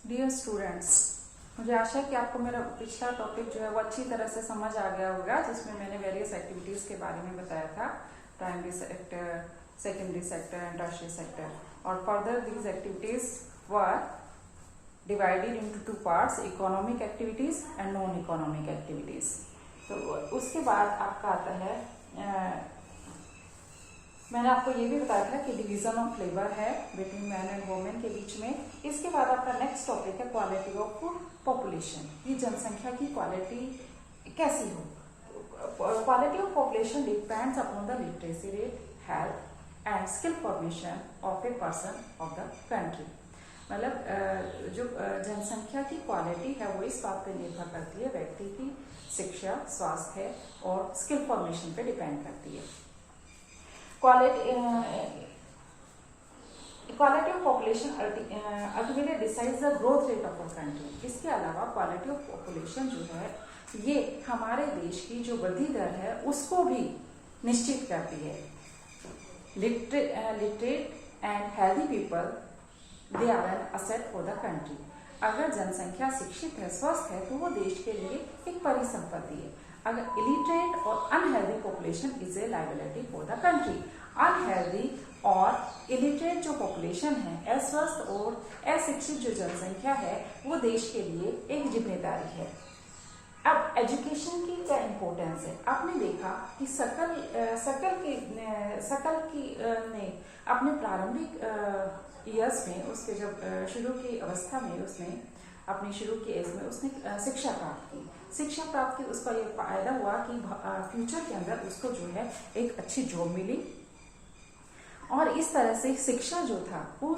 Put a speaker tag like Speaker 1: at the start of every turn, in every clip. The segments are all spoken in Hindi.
Speaker 1: डियर स्टूडेंट्स, मुझे आशा है कि आपको मेरा पिछला टॉपिक जो है वो अच्छी तरह से समझ आ गया होगा, जिसमें मैंने वेरियस एक्टिविटीज़ के बारे में बताया था, primary sector, secondary sector and tertiary sector. और further these activities were divided into two parts, economic activities and non economic activities. तो उसके बाद आपका आता है, मैंने आपको ये भी बताया था कि डिवीजन ऑफ लेबर है बिटवीन मैन एंड वुमेन के बीच में। इसके बाद आपका नेक्स्ट टॉपिक है क्वालिटी ऑफ पॉपुलेशन, ये जनसंख्या की क्वालिटी कैसी हो। Quality of population depends upon the literacy rate, health and skill formation of a person of the country. मतलब जो जनसंख्या की क्वालिटी है वो इस बात पर निर्भर करती है, व्यक्ति की शिक्षा, स्वास्थ्य और स्किल फॉर्मेशन पे डिपेंड करती है। Quality of population ultimately decides the growth rate of a country. इसके अलावा क्वालिटी ऑफ पॉपुलेशन जो है ये हमारे देश की जो वृद्धि दर है उसको भी निश्चित करती है। Literate and healthy people, they are an asset for the country. अगर जनसंख्या शिक्षित है, स्वस्थ है, तो वो देश के लिए एक परिसंपत्ति है। अगर इलिटरेट और unhealthy population is a liability for the country. Unhealthy और इलिटरेट जो पॉपुलेशन है, अस्वस्थ और अशिक्षित जो जनसंख्या है, वो देश के लिए एक जिम्मेदारी है। अब एजुकेशन की क्या इम्पोर्टेंस है। आपने देखा कि सकल ने अपने प्रारंभिक ईयर्स में, उसके जब शुरू की अवस्था में उसने अपनी शुरू की एज में उसने शिक्षा प्राप्त की। शिक्षा प्राप्त की उसका ये फायदा हुआ कि फ्यूचर के अंदर उसको जो है एक अच्छी जॉब मिली, और इस तरह से शिक्षा जो था वो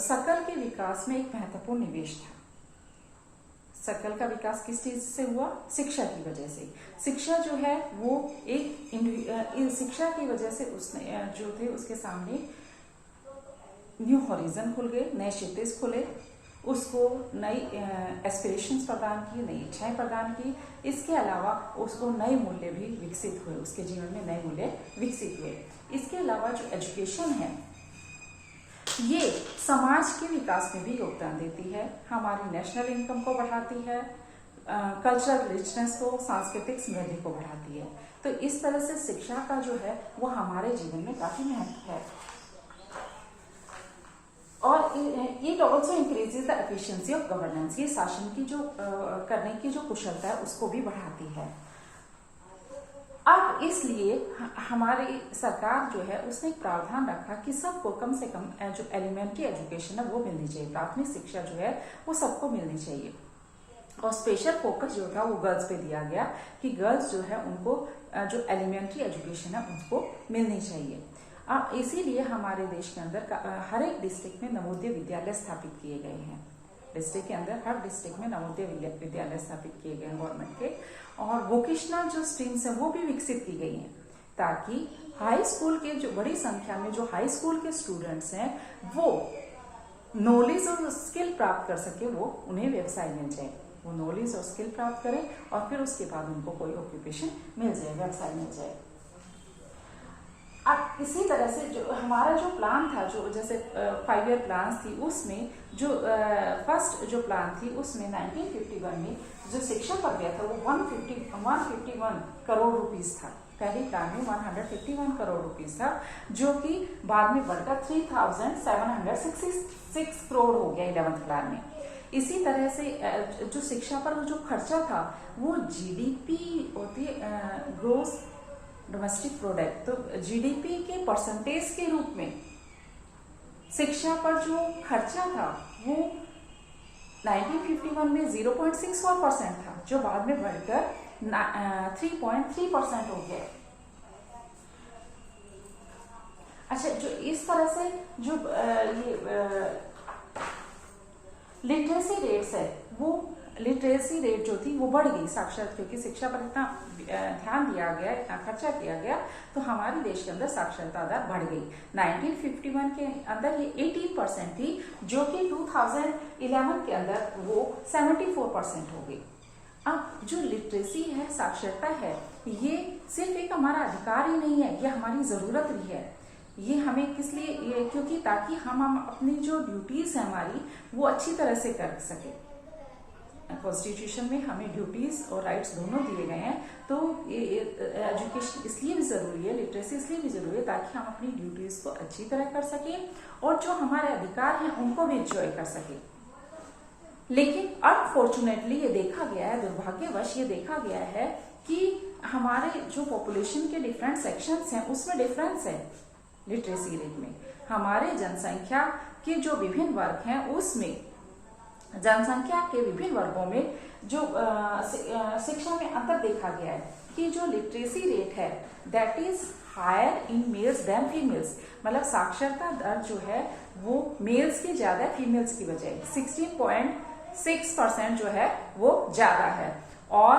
Speaker 1: सकल के विकास में एक महत्वपूर्ण निवेश था। सकल का विकास किस चीज से हुआ? शिक्षा की वजह से। शिक्षा जो है वो एक शिक्षा की वजह से उसने जो थे उसके सामने न्यू हॉरिजन खुल गए, नए क्षितिज खुले, उसको नई एस्पिरेशंस प्रदान की, नई इच्छाएं प्रदान की। इसके अलावा उसको नए मूल्य भी विकसित हुए, उसके जीवन में नए मूल्य विकसित हुए। इसके अलावा जो एजुकेशन है ये समाज के विकास में भी योगदान देती है, हमारी नेशनल इनकम को बढ़ाती है, कल्चरल रिचनेस को, सांस्कृतिक समृद्धि को बढ़ाती है। तो इस तरह से शिक्षा का जो है वो हमारे जीवन में काफी महत्व है। और it also increases the efficiency of governance, ये शासन की जो करने की जो कुशलता है उसको भी बढ़ाती है। अब इसलिए हमारी सरकार जो है उसने एक प्रावधान रखा कि सबको कम से कम जो एलिमेंट्री एजुकेशन है वो मिलनी चाहिए, प्राथमिक शिक्षा जो है वो सबको मिलनी चाहिए। और स्पेशल फोकस जो था वो गर्ल्स पे दिया गया कि गर्ल्स जो है उनको जो एलिमेंट्री एजुकेशन है उनको मिलनी चाहिए। इसीलिए हमारे देश के अंदर हर एक डिस्ट्रिक्ट में नवोदय विद्यालय स्थापित किए गए हैं। डिस्ट्रिक्ट के अंदर हर डिस्ट्रिक्ट में नवोदय विद्यालय स्थापित किए गए हैं गवर्नमेंट के। और वोकेशनल जो स्ट्रीम्स हैं वो भी विकसित की गई हैं, ताकि हाई स्कूल के जो बड़ी संख्या में जो हाई स्कूल के स्टूडेंट्स हैं वो नॉलेज और स्किल प्राप्त कर सके, वो उन्हें व्यवसाय मिल जाए, वो नॉलेज और स्किल प्राप्त करें और फिर उसके बाद उनको कोई ऑक्यूपेशन मिल जाए, व्यवसाय मिल जाए। अब इसी तरह से जो हमारा जो प्लान था, जो जैसे 5 ईयर प्लान थी, उसमें जो फर्स्ट जो प्लान थी उसमें 1951 में जो शिक्षा पर गया था वो 151 करोड़ रुपीस था। पहले प्लान में 151 करोड़ रुपीस था, जो कि बाद में बढ़कर 3766 करोड़ हो गया 11th प्लान में। इसी तरह से जो शिक्षा पर जो खर्चा था वो जीडीपी होती है, ग्रोस डोमेस्टिक प्रोडक्ट, तो जीडीपी के परसेंटेज के रूप में शिक्षा पर जो खर्चा था वो 1951 में 0.64% था, जो बाद में बढ़कर 3.3% हो गया। अच्छा, जो इस तरह से जो लिटरेसी रेट्स है, वो लिटरेसी रेट जो थी वो बढ़ गई साक्षरता, क्योंकि शिक्षा पर इतना ध्यान दिया गया, इतना खर्चा किया गया, तो हमारे देश के अंदर साक्षरता दर बढ़ गई। 1951 के अंदर ये 18% थी, जो कि 2011 के अंदर वो 74% हो गई। अब जो लिटरेसी है, साक्षरता है, ये सिर्फ एक हमारा अधिकार ही नहीं है, ये हमारी जरूरत भी है। ये हमें किस लिए, क्योंकि ताकि हम अपनी जो ड्यूटीज है हमारी वो अच्छी तरह से कर सके। कॉन्स्टिट्यूशन में हमें ड्यूटीज और राइट्स दोनों दिए गए हैं, तो एजुकेशन इसलिए भी जरूरी है, लिटरेसी इसलिए भी जरूरी है ताकि हम अपनी ड्यूटीज को अच्छी तरह कर सकें और जो हमारे अधिकार हैं उनको भी इंजॉय कर सकें। लेकिन अनफॉर्चुनेटली ये देखा गया है, दुर्भाग्यवश ये देखा गया है कि हमारे जो पॉपुलेशन के डिफरेंट सेक्शंस हैं उसमें डिफरेंस है लिटरेसी रेट में। हमारे जनसंख्या के जो विभिन्न वर्ग हैं उसमें, जनसंख्या के विभिन्न वर्गों में जो शिक्षा में अंतर देखा गया है कि जो लिटरेसी रेट है that is higher in males than females, मतलब साक्षरता दर जो है वो मेल्स की ज्यादा फीमेल्स की बजाय 16.6% जो है वो ज्यादा है। और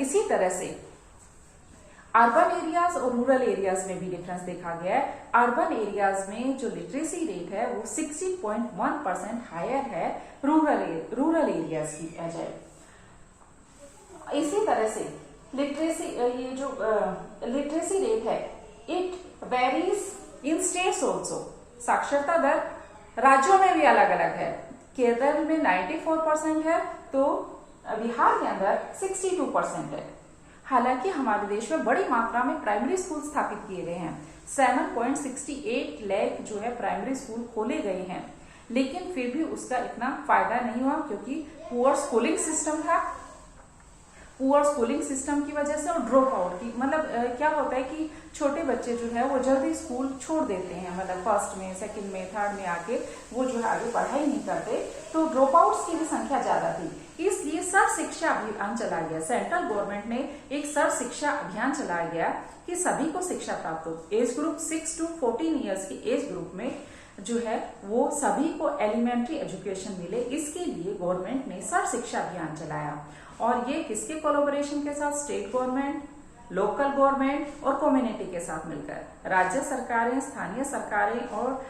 Speaker 1: इसी तरह से अर्बन एरियाज और रूरल एरियाज में भी डिफरेंस देखा गया है। अर्बन एरियाज में जो लिटरेसी रेट है वो 60.1% हायर है रूरल एरियाज की बजाय। इसी तरह से लिटरेसी, ये जो लिटरेसी रेट है it varies in states also, साक्षरता दर राज्यों में भी अलग अलग है। केरल में 94% है तो बिहार के अंदर 62% है। हालांकि हमारे देश में बड़ी मात्रा में प्राइमरी स्कूल स्थापित किए गए हैं, 7.68 लाख जो है प्राइमरी स्कूल खोले गए हैं, लेकिन फिर भी उसका इतना फायदा नहीं हुआ क्योंकि पुअर स्कूलिंग सिस्टम था। पुअर स्कूलिंग सिस्टम की वजह से और ड्रॉप आउट की, मतलब क्या होता है कि छोटे बच्चे जो है वो जल्दी स्कूल छोड़ देते हैं, मतलब फर्स्ट में, सेकंड में, थर्ड में आके वो जो है आगे पढ़ाई नहीं करते, तो ड्रॉप आउट्स की भी संख्या ज्यादा थी। इसलिए सर्व शिक्षा अभियान चलाया गया, सेंट्रल गवर्नमेंट ने एक सर्व शिक्षा अभियान चलाया गया कि सभी को शिक्षा प्राप्त हो। एज ग्रुप 6 to 14 ईयर्स की एज ग्रुप में जो है वो सभी को एलिमेंट्री एजुकेशन मिले, इसके लिए गवर्नमेंट ने सर्व शिक्षा अभियान चलाया। और ये किसके कोलैबोरेशन के साथ, स्टेट गवर्नमेंट, लोकल गवर्नमेंट और कम्युनिटी के साथ मिलकर, राज्य सरकारें, स्थानीय सरकारें और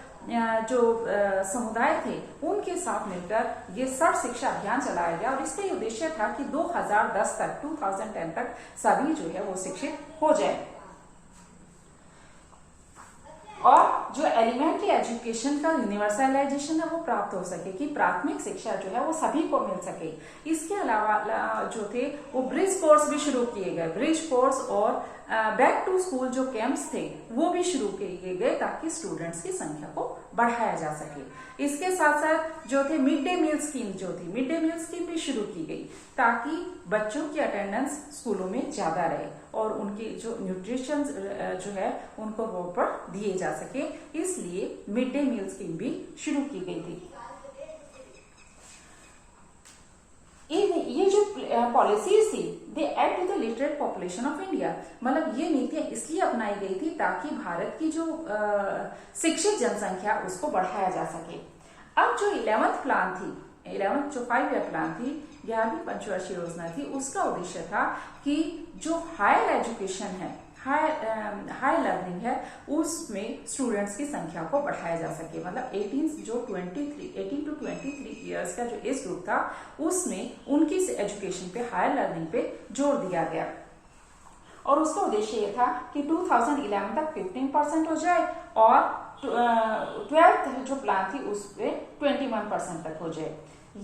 Speaker 1: जो समुदाय थे उनके साथ मिलकर ये सर्व शिक्षा अभियान चलाया गया। और इसका उद्देश्य था कि 2010 तक 2010 तक सभी जो है वो शिक्षित हो जाए और जो एलिमेंट्री एजुकेशन का यूनिवर्सलाइजेशन है वो प्राप्त हो सके, कि प्राथमिक शिक्षा जो है वो सभी को मिल सके। इसके अलावा जो थे वो ब्रिज कोर्स भी शुरू किए गए, ब्रिज कोर्स और बैक टू स्कूल जो कैंप्स थे वो भी शुरू किए गए ताकि स्टूडेंट्स की संख्या को बढ़ाया जा सके। इसके साथ साथ जो थे मिड डे मील स्कीम जो थी, मिड डे मील स्कीम भी शुरू की गई ताकि बच्चों की अटेंडेंस स्कूलों में ज्यादा रहे और उनकी जो न्यूट्रिशन जो है उनको प्रॉपर दिए जा सके, इसलिए मिड डे मील स्कीम भी शुरू की गई थी। ये जो पॉलिसीज थी they add to the literate population of India, मतलब ये नीतियां इसलिए अपनाई गई थी ताकि भारत की जो शिक्षित जनसंख्या उसको बढ़ाया जा सके। अब जो 11th प्लान थी, 11th जो 5 ईयर प्लान थी, 11वीं पंचवर्षीय योजना थी, उसका उद्देश्य था कि जो हायर एजुकेशन है, हाई लर्निंग है, उसमें स्टूडेंट्स की संख्या को बढ़ाया जा सके। मतलब 18 to 23 ईयर्स का जो एज ग्रुप था उसमें उनकी एजुकेशन पे, हायर लर्निंग पे जोर दिया गया। और उसका उद्देश्य ये था कि 2011 तक 15% हो जाए और 12th जो प्लान थी उस पे 21% तक हो जाए।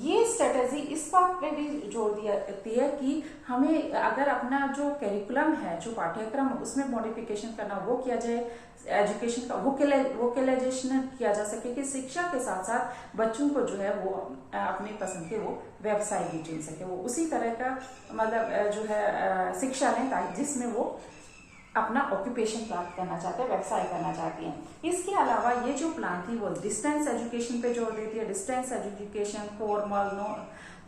Speaker 1: ये स्ट्रेटेजी इस बात पे भी जोर देती है कि हमें अगर अपना जो करिकुलम है, जो पाठ्यक्रम उसमें मॉडिफिकेशन करना वो किया जाए, एजुकेशन का वोकलाइजेशन किया जा सके, कि शिक्षा के साथ साथ बच्चों को जो है वो अपनी पसंद के वो व्यवसाय भी चुन सके, वो उसी तरह का मतलब जो है शिक्षा लें ताकि जिसमें वो अपना ऑक्यूपेशन प्राप्त करना चाहते हैं, व्यवसाय करना चाहती हैं। इसके अलावा ये जो प्लान थी वो डिस्टेंस एजुकेशन पे जोर देती है, डिस्टेंस एजुकेशन,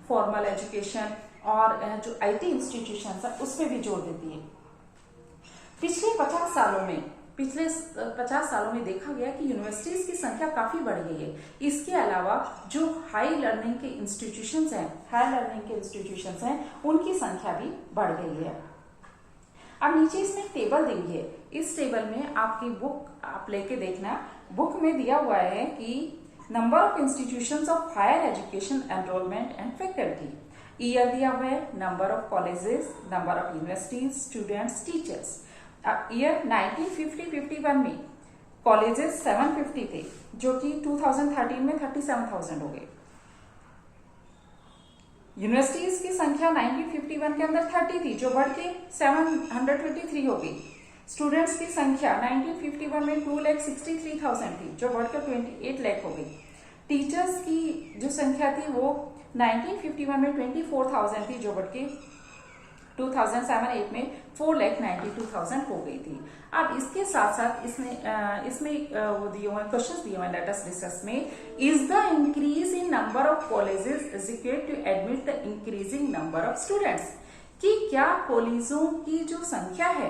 Speaker 1: फॉर्मल एजुकेशन और जो आईटी इंस्टीट्यूशन है उसमें भी जोर देती है। पिछले 50 सालों में देखा गया कि यूनिवर्सिटीज की संख्या काफी बढ़ गई है। इसके अलावा जो हाई लर्निंग के इंस्टीट्यूशंस हैं, उनकी संख्या भी बढ़ गई है। अब नीचे इसमें टेबल दी है, इस टेबल में आपकी बुक आप लेके देखना, बुक में दिया हुआ है कि number of institutions of higher education enrolment and faculty, year दिया हुआ है, number of colleges, number of universities, students, teachers. अब ईयर 1950-51 में कॉलेजेस 750 थे, जो कि 2013 में 37,000 हो गए। यूनिवर्सिटीज की संख्या 1951 के अंदर 30 थी, जो बढ़ के 723 हो गई। स्टूडेंट्स की संख्या 1951 में 2,63,000 थी, जो बढ़कर 28 लाख हो गई। टीचर्स की जो संख्या थी वो 1951 में 24,000 थी, जो बढ़ के 2007-8 में 4,92,000 हो गई थी। अब इसके साथ साथ इसमें वो दिए हुए क्वेश्चन दिए हुए लेट अस डिस्कस में, is the increase in number of colleges is equal to admit the increasing number of students, कि क्या कॉलेजों की जो संख्या है,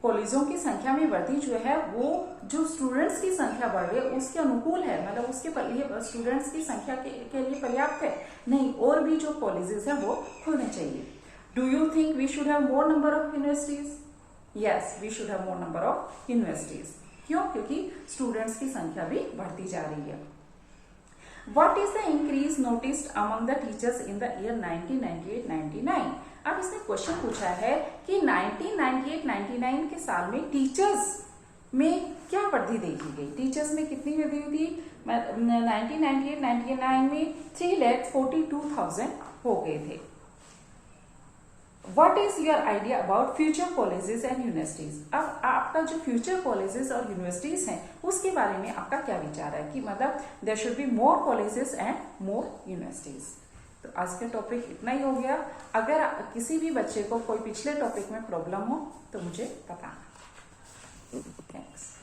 Speaker 1: कॉलेजों की संख्या में वृद्धि जो है वो जो स्टूडेंट्स की संख्या बढ़ रही है उसके अनुकूल है, मतलब उसके लिए स्टूडेंट्स की संख्या के लिए पर्याप्त है? नहीं, और भी जो कॉलेजेस हैं वो खुलने चाहिए। Do you think we should have more number of universities? Yes, we should have more number of universities. क्यों? क्योंकि स्टूडेंट्स की संख्या भी बढ़ती जा रही है। What is the increase noticed among the teachers in the year 1998-99? अब इसने क्वेश्चन पूछा है कि 1998-99 के साल में टीचर्स में क्या वृद्धि देखी गई, टीचर्स में कितनी वृद्धि हुई थी? 1998-99 में 3,42,000 हो गए थे। What is your idea about future colleges and universities? अब आपका जो फ्यूचर कॉलेजेस और यूनिवर्सिटीज हैं उसके बारे में आपका क्या विचार है, कि मतलब there should be more colleges and more universities. तो आज का टॉपिक इतना ही हो गया। अगर किसी भी बच्चे को कोई पिछले टॉपिक में प्रॉब्लम हो तो मुझे बताना। थैंक्स।